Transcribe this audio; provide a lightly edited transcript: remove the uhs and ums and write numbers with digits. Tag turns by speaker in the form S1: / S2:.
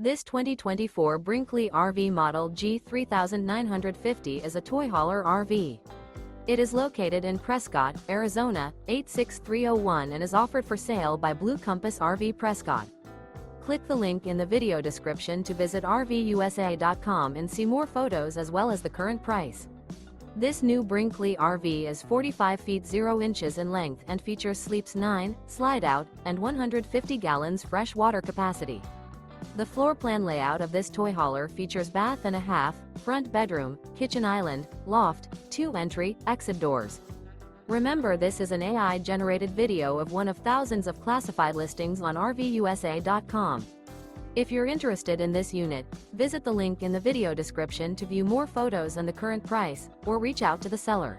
S1: This 2024 Brinkley RV Model G 3950 is a toy hauler RV. It is located in Prescott, Arizona, 86301 and is offered for sale by Blue Compass RV Prescott. Click the link in the video description to visit RVUSA.com and see more photos as well as the current price. This new Brinkley RV is 45 feet 0 inches in length and features sleeps 9, slide-out, and 150 gallons fresh water capacity. The floor plan layout of this toy hauler features bath and a half, front bedroom, kitchen island, loft, 2 entry, exit doors. Remember, this is an AI-generated video of one of thousands of classified listings on RVUSA.com. If you're interested in this unit, visit the link in the video description to view more photos and the current price, or reach out to the seller.